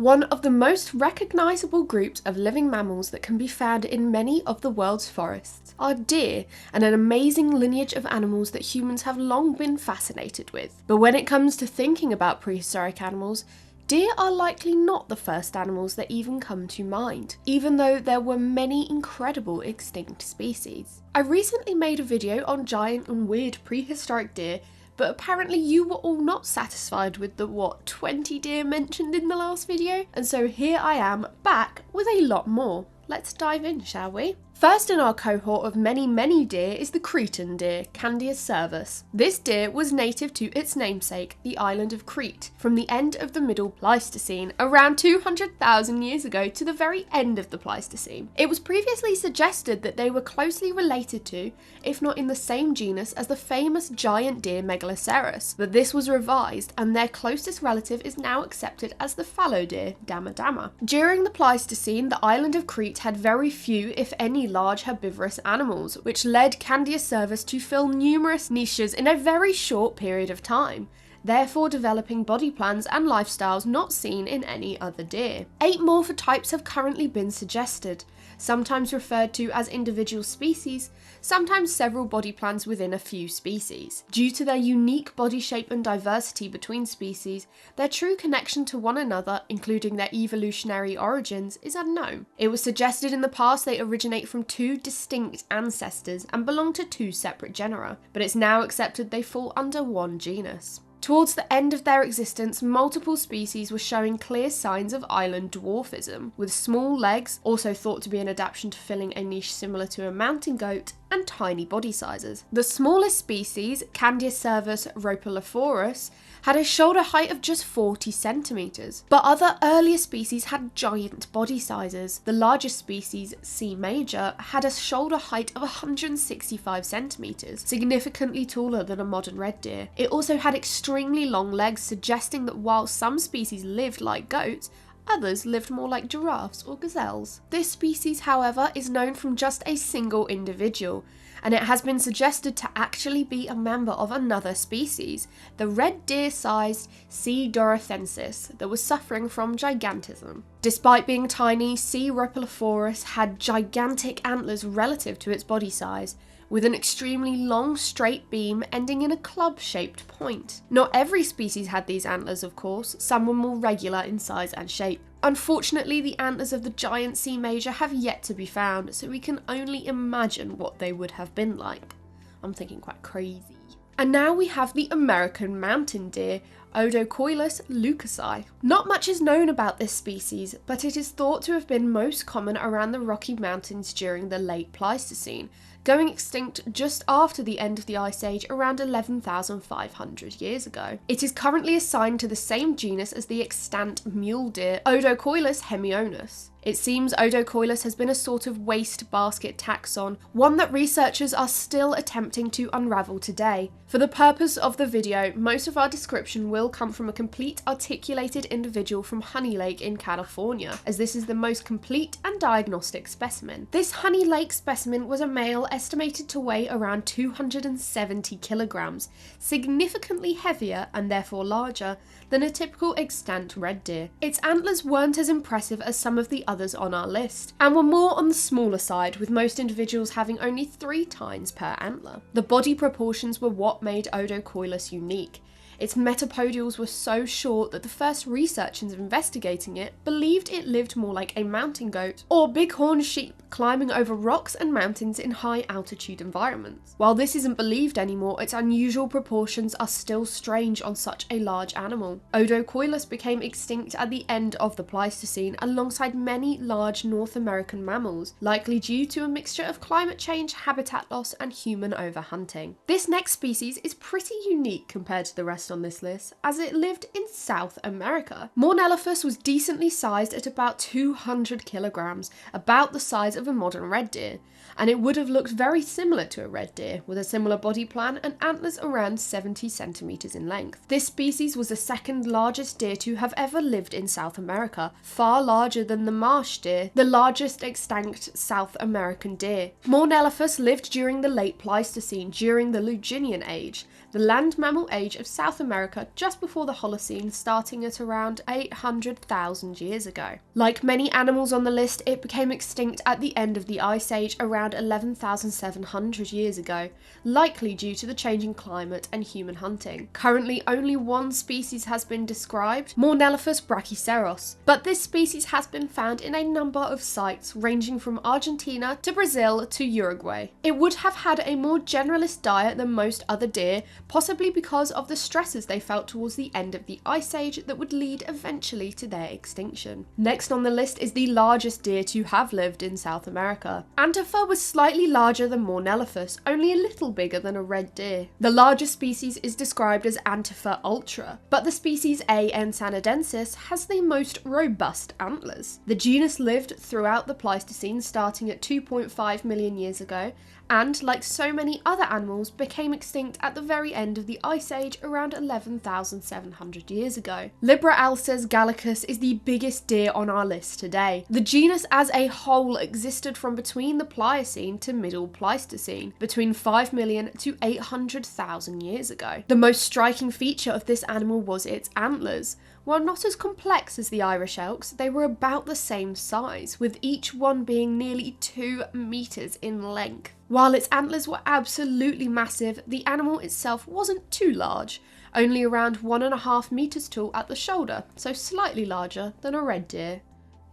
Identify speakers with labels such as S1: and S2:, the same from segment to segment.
S1: One of the most recognisable groups of living mammals that can be found in many of the world's forests are deer, and an amazing lineage of animals that humans have long been fascinated with. But when it comes to thinking about prehistoric animals, deer are likely not the first animals that even come to mind, even though there were many incredible extinct species. I recently made a video on giant and weird prehistoric deer, but apparently you were all not satisfied with the 20 deer mentioned in the last video, and so here I am back with a lot more. Let's dive in, shall we? First in our cohort of many deer is the Cretan deer, Candiacervus. This deer was native to its namesake, the island of Crete, from the end of the Middle Pleistocene, around 200,000 years ago to the very end of the Pleistocene. It was previously suggested that they were closely related to, if not in the same genus as the famous giant deer Megaloceros, but this was revised and their closest relative is now accepted as the fallow deer, Dama. During the Pleistocene, the island of Crete had very few, if any, large herbivorous animals, which led Candiacervus to fill numerous niches in a very short period of time, therefore developing body plans and lifestyles not seen in any other deer. 8 morphotypes have currently been suggested, sometimes referred to as individual species, sometimes several body plans within a few species. Due to their unique body shape and diversity between species, their true connection to one another, including their evolutionary origins, is unknown. It was suggested in the past they originate from 2 distinct ancestors and belong to 2 separate genera, but it's now accepted they fall under one genus. Towards the end of their existence, multiple species were showing clear signs of island dwarfism, with small legs, also thought to be an adaptation to filling a niche similar to a mountain goat, and tiny body sizes. The smallest species, Candiacervus rhopalophorus, had a shoulder height of just 40 centimeters, but other earlier species had giant body sizes. The largest species, C. major, had a shoulder height of 165 centimeters, significantly taller than a modern red deer. It also had extremely long legs, suggesting that while some species lived like goats, others lived more like giraffes or gazelles. This species, however, is known from just a single individual, and it has been suggested to actually be a member of another species, the red deer-sized C. dorothensis, that was suffering from gigantism. Despite being tiny, C. rhopalophorus had gigantic antlers relative to its body size, with an extremely long straight beam ending in a club-shaped point. Not every species had these antlers, of course, some were more regular in size and shape. Unfortunately, the antlers of the giant C. major have yet to be found, so we can only imagine what they would have been like. I'm thinking quite crazy. And now we have the American mountain deer, Orchonoceros lucasi. Not much is known about this species, but it is thought to have been most common around the Rocky Mountains during the late Pleistocene, going extinct just after the end of the Ice Age around 11,500 years ago. It is currently assigned to the same genus as the extant mule deer, Orchonoceros hemionus. It seems Orchonoceros has been a sort of wastebasket taxon, one that researchers are still attempting to unravel today. For the purpose of the video, most of our description will come from a complete articulated individual from Honey Lake in California, as this is the most complete and diagnostic specimen. This Honey Lake specimen was a male estimated to weigh around 270 kilograms, significantly heavier and therefore larger than a typical extant red deer. Its antlers weren't as impressive as some of the others on our list, and were more on the smaller side, with most individuals having only 3 tines per antler. The body proportions were what made Orchonoceros unique. Its metapodials were so short that the first researchers investigating it believed it lived more like a mountain goat or bighorn sheep climbing over rocks and mountains in high altitude environments. While this isn't believed anymore, its unusual proportions are still strange on such a large animal. Orchonoceros became extinct at the end of the Pleistocene alongside many large North American mammals, likely due to a mixture of climate change, habitat loss, and human overhunting. This next species is pretty unique compared to the rest on this list, as it lived in South America. Mornellifus was decently sized at about 200 kilograms, about the size of a modern red deer, and it would have looked very similar to a red deer, with a similar body plan and antlers around 70 centimeters in length. This species was the second largest deer to have ever lived in South America, far larger than the marsh deer, the largest extinct South American deer. Mornellifus lived during the late Pleistocene, during the Luginian age. the land mammal age of South America just before the Holocene, starting at around 800,000 years ago. Like many animals on the list, it became extinct at the end of the Ice Age around 11,700 years ago, likely due to the changing climate and human hunting. Currently, only one species has been described, Orchonoceros brachyceros, but this species has been found in a number of sites ranging from Argentina to Brazil to Uruguay. It would have had a more generalist diet than most other deer, possibly because of the stresses they felt towards the end of the Ice Age that would lead eventually to their extinction. Next on the list is the largest deer to have lived in South America. Antifer was slightly larger than Orchonoceros, only a little bigger than a red deer. The largest species is described as Antifer ultra, but the species A. ensanadensis has the most robust antlers. The genus lived throughout the Pleistocene, starting at 2.5 million years ago, and, like so many other animals, became extinct at the very end of the Ice Age around 11,700 years ago. Libralces gallicus is the biggest deer on our list today. The genus as a whole existed from between the Pliocene to Middle Pleistocene, between 5 million to 800,000 years ago. The most striking feature of this animal was its antlers. While not as complex as the Irish elks, they were about the same size, with each one being nearly 2 meters in length. While its antlers were absolutely massive, the animal itself wasn't too large, only around 1.5 meters tall at the shoulder, so slightly larger than a red deer.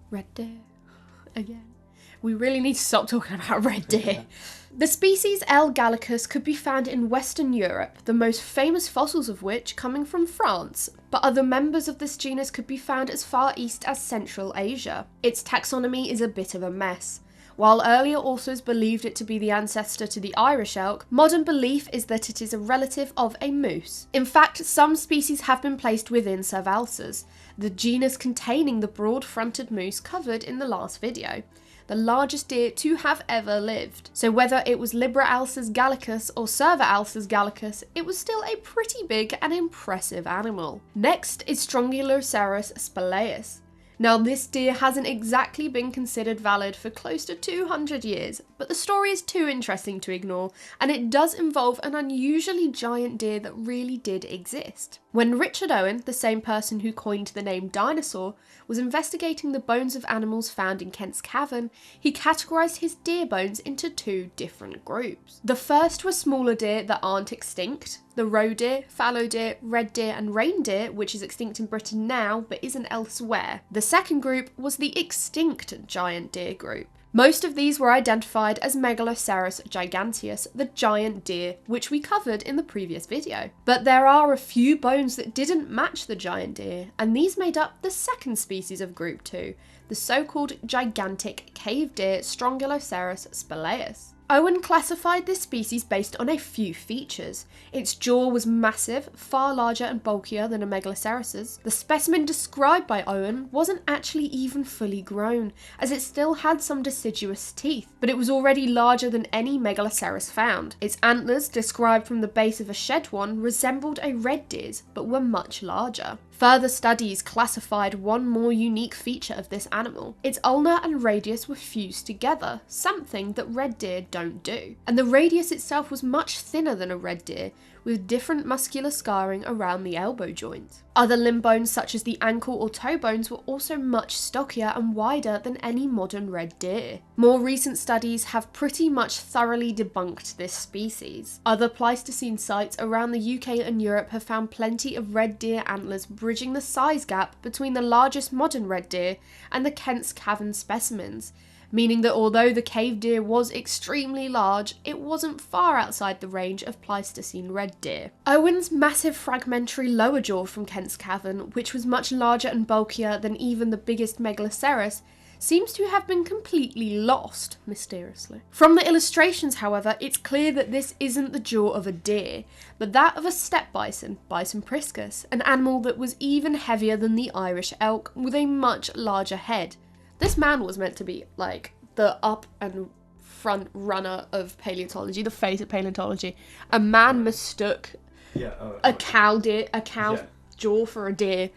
S1: Red deer. Again. We really need to stop talking about red deer. The species L. gallicus could be found in Western Europe, the most famous fossils of which coming from France, but other members of this genus could be found as far east as Central Asia. Its taxonomy is a bit of a mess. While earlier authors believed it to be the ancestor to the Irish elk, modern belief is that it is a relative of a moose. In fact, some species have been placed within Libralces, the genus containing the broad-fronted moose covered in the last video, the largest deer to have ever lived. So whether it was Libralces gallicus or Rucervus gallicus, it was still a pretty big and impressive animal. Next is Orchonoceros spelaeus. Now, this deer hasn't exactly been considered valid for close to 200 years, but the story is too interesting to ignore, and it does involve an unusually giant deer that really did exist. When Richard Owen, the same person who coined the name dinosaur, was investigating the bones of animals found in Kent's Cavern, he categorised his deer bones into 2 different groups. The first were smaller deer that aren't extinct, the roe deer, fallow deer, red deer and reindeer, which is extinct in Britain now but isn't elsewhere. The second group was the extinct giant deer group. Most of these were identified as Megaloceros giganteus, the giant deer, which we covered in the previous video. But there are a few bones that didn't match the giant deer, and these made up the second species of group 2, the so-called gigantic cave deer Orchonoceros spelaeus. Owen classified this species based on a few features. Its jaw was massive, far larger and bulkier than a Megaloceros's. The specimen described by Owen wasn't actually even fully grown, as it still had some deciduous teeth, but it was already larger than any Megaloceros found. Its antlers, described from the base of a shed one, resembled a red deer's, but were much larger. Further studies classified one more unique feature of this animal. Its ulna and radius were fused together, something that red deer don't do. And the radius itself was much thinner than a red deer, with different muscular scarring around the elbow joint. Other limb bones such as the ankle or toe bones were also much stockier and wider than any modern red deer. More recent studies have pretty much thoroughly debunked this species. Other Pleistocene sites around the UK and Europe have found plenty of red deer antlers bridging the size gap between the largest modern red deer and the Kent's Cavern specimens, meaning that although the cave deer was extremely large, it wasn't far outside the range of Pleistocene red deer. Owen's massive fragmentary lower jaw from Kent's Cavern, which was much larger and bulkier than even the biggest Megaloceros, seems to have been completely lost, mysteriously. From the illustrations, however, it's clear that this isn't the jaw of a deer, but that of a steppe bison, Bison priscus, an animal that was even heavier than the Irish elk, with a much larger head. This man was meant to be, like, the up and front runner of paleontology, the face of paleontology. A man mistook a cow jaw for a deer.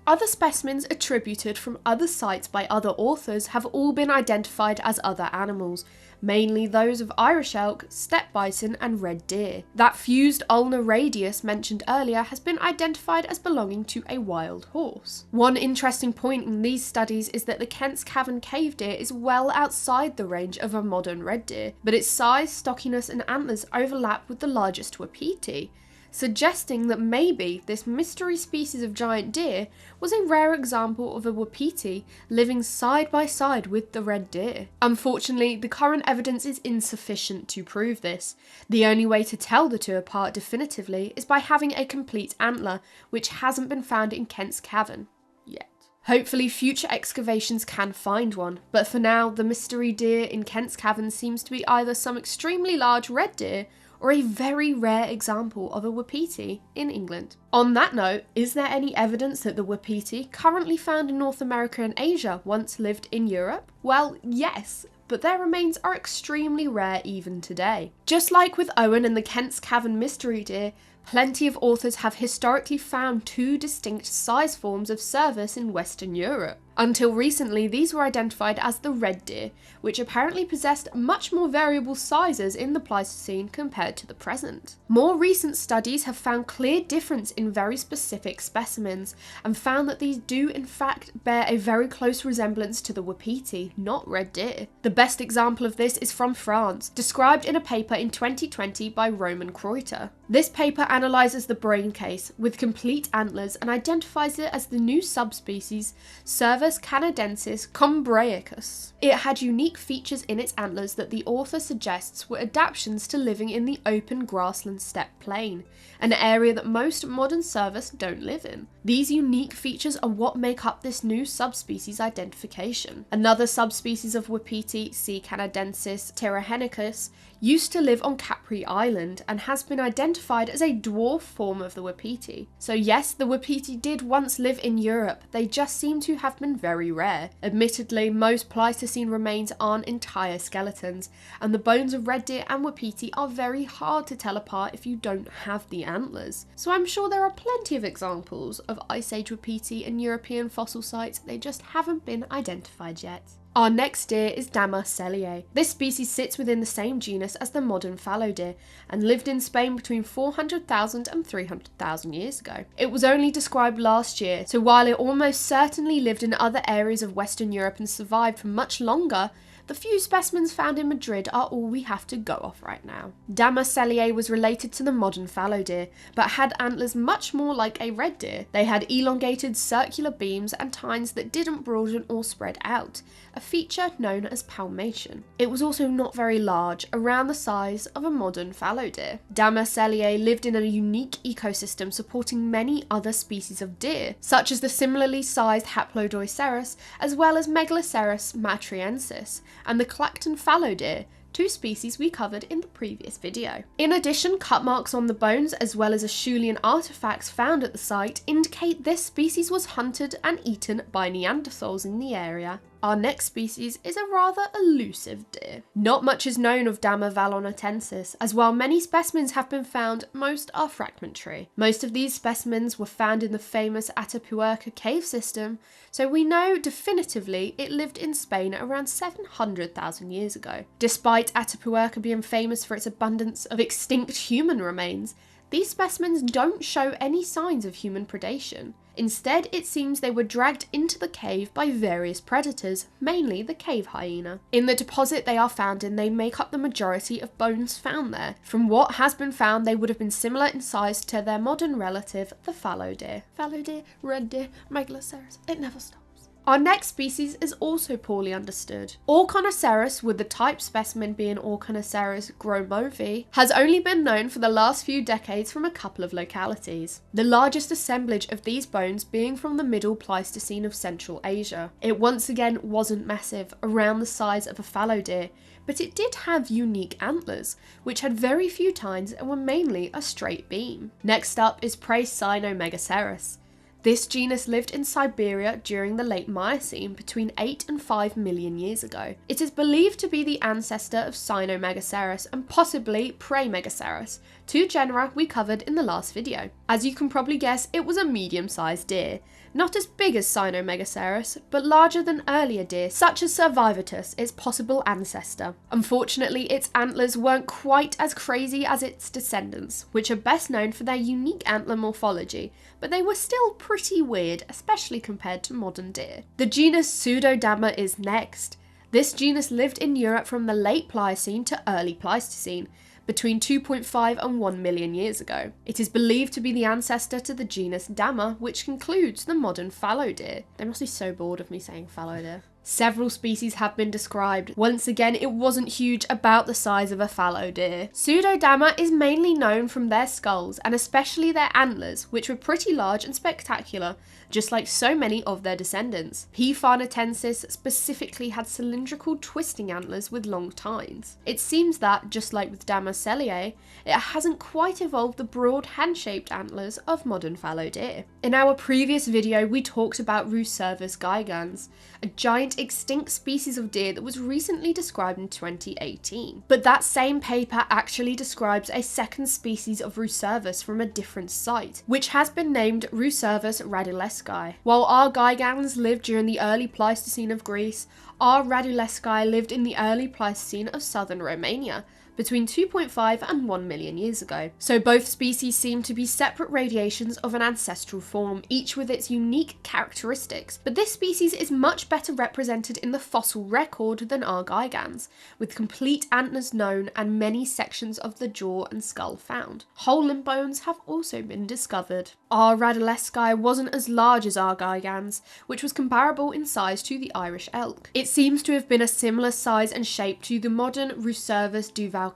S1: Other specimens attributed from other sites by other authors have all been identified as other animals, mainly those of Irish elk, steppe bison and red deer. That fused ulnar radius mentioned earlier has been identified as belonging to a wild horse. One interesting point in these studies is that the Kent's Cavern cave deer is well outside the range of a modern red deer, but its size, stockiness and antlers overlap with the largest Wapiti, suggesting that maybe this mystery species of giant deer was a rare example of a Wapiti living side by side with the red deer. Unfortunately, the current evidence is insufficient to prove this. The only way to tell the two apart definitively is by having a complete antler, which hasn't been found in Kent's Cavern yet. Hopefully future excavations can find one, but for now the mystery deer in Kent's Cavern seems to be either some extremely large red deer or a very rare example of a Wapiti in England. On that note, is there any evidence that the Wapiti, currently found in North America and Asia, once lived in Europe? Well, yes, but their remains are extremely rare even today. Just like with Owen and the Kent's Cavern mystery deer, plenty of authors have historically found two distinct size forms of Cervus in Western Europe. Until recently, these were identified as the red deer, which apparently possessed much more variable sizes in the Pleistocene compared to the present. More recent studies have found clear difference in very specific specimens, and found that these do in fact bear a very close resemblance to the Wapiti, not red deer. The best example of this is from France, described in a paper in 2020 by Roman Crete. This paper analyses the brain case with complete antlers and identifies it as the new subspecies Cervus canadensis combraicus. It had unique features in its antlers that the author suggests were adaptations to living in the open grassland steppe plain, an area that most modern Cervus don't live in. These unique features are what make up this new subspecies identification. Another subspecies of Wapiti, C. canadensis tirahenicus, used to live on Capri Island and has been identified as a dwarf form of the Wapiti. So yes, the Wapiti did once live in Europe, they just seem to have been very rare. Admittedly, most Pleistocene remains aren't entire skeletons, and the bones of red deer and Wapiti are very hard to tell apart if you don't have the antlers. So I'm sure there are plenty of examples of Ice Age Wapiti in European fossil sites, they just haven't been identified yet. Our next deer is Dama celiae. This species sits within the same genus as the modern fallow deer and lived in Spain between 400,000 and 300,000 years ago. It was only described last year, so while it almost certainly lived in other areas of Western Europe and survived for much longer, the few specimens found in Madrid are all we have to go off right now. Dama celiae was related to the modern fallow deer, but had antlers much more like a red deer. They had elongated circular beams and tines that didn't broaden or spread out, a feature known as palmation. It was also not very large, around the size of a modern fallow deer. Dama celiae lived in a unique ecosystem supporting many other species of deer, such as the similarly sized Haplodioceros, as well as Megaloceros matriensis, and the Clacton fallow deer, two species we covered in the previous video. In addition, cut marks on the bones as well as Acheulean artifacts found at the site indicate this species was hunted and eaten by Neanderthals in the area. Our next species is a rather elusive deer. Not much is known of Dama vallonatensis, as while many specimens have been found, most are fragmentary. Most of these specimens were found in the famous Atapuerca cave system, so we know definitively it lived in Spain around 700,000 years ago. Despite Atapuerca being famous for its abundance of extinct human remains, these specimens don't show any signs of human predation. Instead, it seems they were dragged into the cave by various predators, mainly the cave hyena. In the deposit they are found in, they make up the majority of bones found there. From what has been found, they would have been similar in size to their modern relative, the fallow deer. Fallow deer, red deer, Megaloceros, it never stops. Our next species is also poorly understood. Orchonoceros, with the type specimen being Orchonoceros gromovi, has only been known for the last few decades from a couple of localities. The largest assemblage of these bones being from the Middle Pleistocene of Central Asia. It once again wasn't massive, around the size of a fallow deer, but it did have unique antlers, which had very few tines and were mainly a straight beam. Next up is Prehistoric Megaloceros. This genus lived in Siberia during the late Miocene between 8 and 5 million years ago. It is believed to be the ancestor of Cynomegaloceros and possibly Prehistoric, two genera we covered in the last video. As you can probably guess, it was a medium-sized deer. Not as big as Cynomegaloceros, but larger than earlier deer such as Rucervus, its possible ancestor. Unfortunately, its antlers weren't quite as crazy as its descendants, which are best known for their unique antler morphology, but they were still pretty weird, especially compared to modern deer. The genus Pseudodama is next. This genus lived in Europe from the late Pliocene to early Pleistocene, between 2.5 and 1 million years ago. It is believed to be the ancestor to the genus Dama, which concludes the modern fallow deer. They must be so bored of me saying fallow deer. Several species have been described. Once again, it wasn't huge, about the size of a fallow deer. Pseudodama is mainly known from their skulls, and especially their antlers, which were pretty large and spectacular, just like so many of their descendants. P. farnetensis specifically had cylindrical twisting antlers with long tines. It seems that, just like with Damacellae, it hasn't quite evolved the broad hand-shaped antlers of modern fallow deer. In our previous video, we talked about Rucervus gigans, a giant extinct species of deer that was recently described in 2018. But that same paper actually describes a second species of Rucervus from a different site, which has been named Rucervus radulesci. While our gigans lived during the early Pleistocene of Greece, our radulesci lived in the early Pleistocene of southern Romania, between 2.5 and 1 million years ago. So both species seem to be separate radiations of an ancestral form, each with its unique characteristics. But this species is much better represented in the fossil record than our gigans, with complete antlers known and many sections of the jaw and skull found. Whole limb bones have also been discovered. Our radulesci wasn't as large as our gigans, which was comparable in size to the Irish elk. It seems to have been a similar size and shape to the modern Rucervus duvalkellii,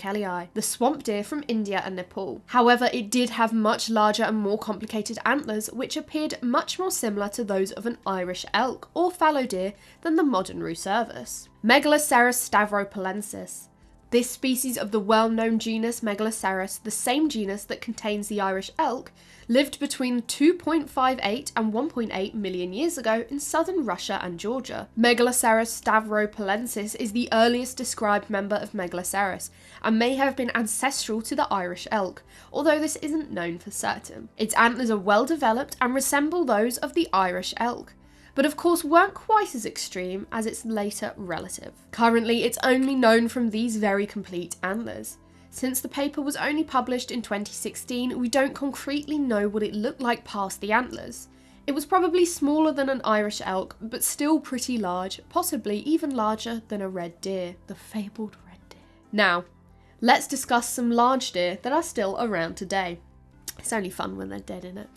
S1: the swamp deer from India and Nepal. However, it did have much larger and more complicated antlers, which appeared much more similar to those of an Irish elk or fallow deer than the modern Rucervus. Megaloceros stavropolensis. This species of the well-known genus Megaloceros, the same genus that contains the Irish elk, lived between 2.58 and 1.8 million years ago in southern Russia and Georgia. Megaloceros stavropolensis is the earliest described member of Megaloceros and may have been ancestral to the Irish elk, although this isn't known for certain. Its antlers are well developed and resemble those of the Irish elk, but of course weren't quite as extreme as its later relative. Currently, it's only known from these very complete antlers. Since the paper was only published in 2016, we don't concretely know what it looked like past the antlers. It was probably smaller than an Irish elk, but still pretty large, possibly even larger than a red deer, the fabled red deer. Now, let's discuss some large deer that are still around today. It's only fun when they're dead, innit?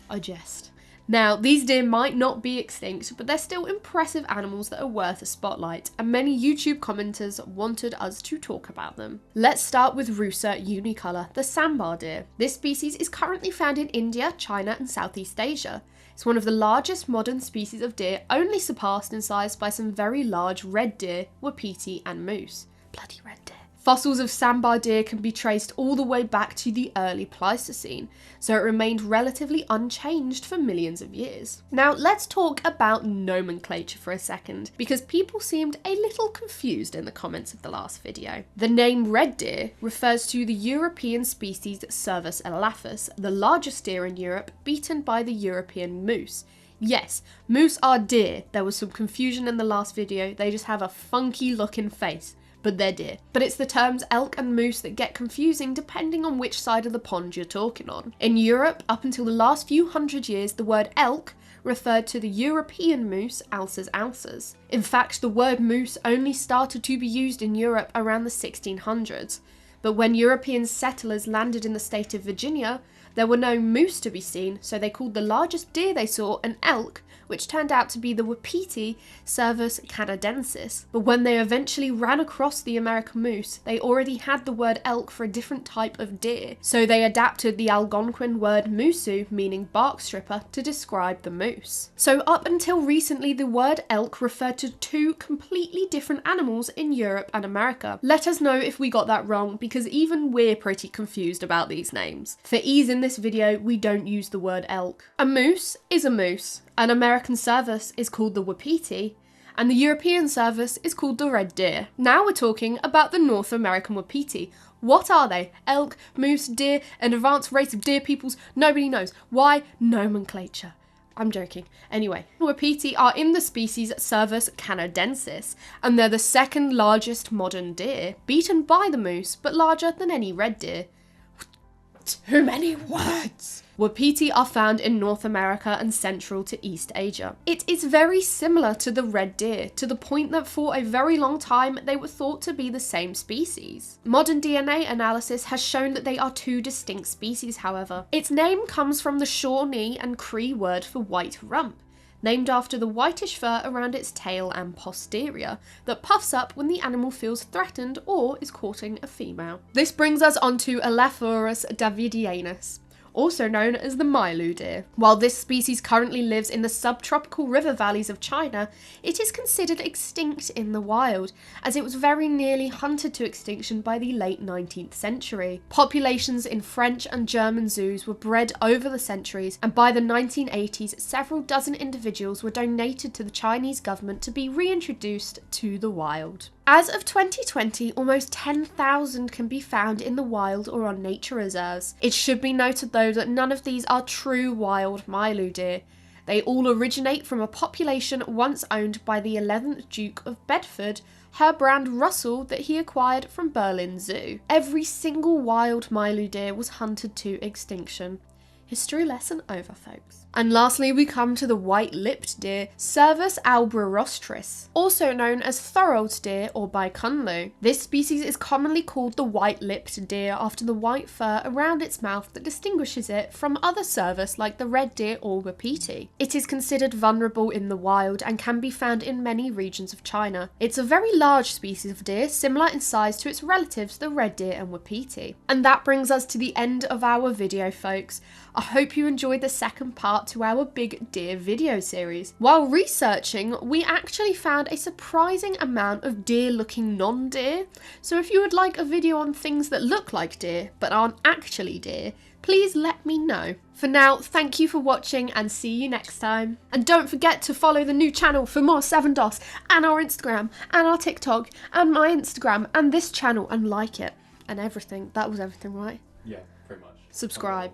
S1: I jest. Now, these deer might not be extinct, but they're still impressive animals that are worth a spotlight, and many YouTube commenters wanted us to talk about them. Let's start with Rusa unicolor, the sambar deer. This species is currently found in India, China, and Southeast Asia. It's one of the largest modern species of deer, only surpassed in size by some very large red deer, wapiti, and moose. Bloody red deer. Fossils of sambar deer can be traced all the way back to the early Pleistocene, so it remained relatively unchanged for millions of years. Now let's talk about nomenclature for a second, because people seemed a little confused in the comments of the last video. The name red deer refers to the European species Cervus elaphus, the largest deer in Europe, beaten by the European moose. Yes, moose are deer. There was some confusion in the last video, they just have a funky looking face. But they're deer. But it's the terms elk and moose that get confusing depending on which side of the pond you're talking on. In Europe, up until the last few hundred years, the word elk referred to the European moose, Alces alces. In fact, the word moose only started to be used in Europe around the 1600s. But when European settlers landed in the state of Virginia, there were no moose to be seen, so they called the largest deer they saw an elk, which turned out to be the Wapiti Cervus canadensis. But when they eventually ran across the American moose, they already had the word elk for a different type of deer, so they adapted the Algonquin word musu, meaning bark stripper, to describe the moose. So up until recently, the word elk referred to two completely different animals in Europe and America. Let us know if we got that wrong, because even we're pretty confused about these names. For ease in this video, we don't use the word elk. A moose is a moose. An American cervus is called the wapiti, and the European cervus is called the red deer. Now we're talking about the North American wapiti. What are they? Elk, moose, deer, an advanced race of deer peoples? Nobody knows. Why? Nomenclature. I'm joking. Anyway, Wapiti are in the species Cervus canadensis, and they're the second largest modern deer, beaten by the moose, but larger than any red deer. Too many words! Wapiti are found in North America and Central to East Asia. It is very similar to the red deer, to the point that for a very long time they were thought to be the same species. Modern DNA analysis has shown that they are two distinct species, however. Its name comes from the Shawnee and Cree word for white rump, named after the whitish fur around its tail and posterior that puffs up when the animal feels threatened or is courting a female. This brings us onto Elaphurus davidianus, also known as the Milu deer. While this species currently lives in the subtropical river valleys of China, it is considered extinct in the wild, as it was very nearly hunted to extinction by the late 19th century. Populations in French and German zoos were bred over the centuries, and by the 1980s, several dozen individuals were donated to the Chinese government to be reintroduced to the wild. As of 2020, almost 10,000 can be found in the wild or on nature reserves. It should be noted though that none of these are true wild Milu deer. They all originate from a population once owned by the 11th Duke of Bedford, Herbrand Russell, that he acquired from Berlin Zoo. Every single wild Milu deer was hunted to extinction. History lesson over, folks. And lastly, we come to the white-lipped deer, Cervus albrorostris, also known as Thorold's deer or baikunlu. This species is commonly called the white-lipped deer after the white fur around its mouth that distinguishes it from other cervus like the red deer or wapiti. It is considered vulnerable in the wild and can be found in many regions of China. It's a very large species of deer, similar in size to its relatives, the red deer and wapiti. And that brings us to the end of our video, folks. I hope you enjoyed the second part to our big deer video series. While researching, we actually found a surprising amount of deer looking non-deer, so if you would like a video on things that look like deer but aren't actually deer, please let me know. For now, thank you for watching and see you next time. And don't forget to follow the new channel for more 7DOS, and our Instagram, and our TikTok, and my Instagram, and this channel, and like it, and everything. That was everything, right?
S2: Yeah, pretty much.
S1: Subscribe.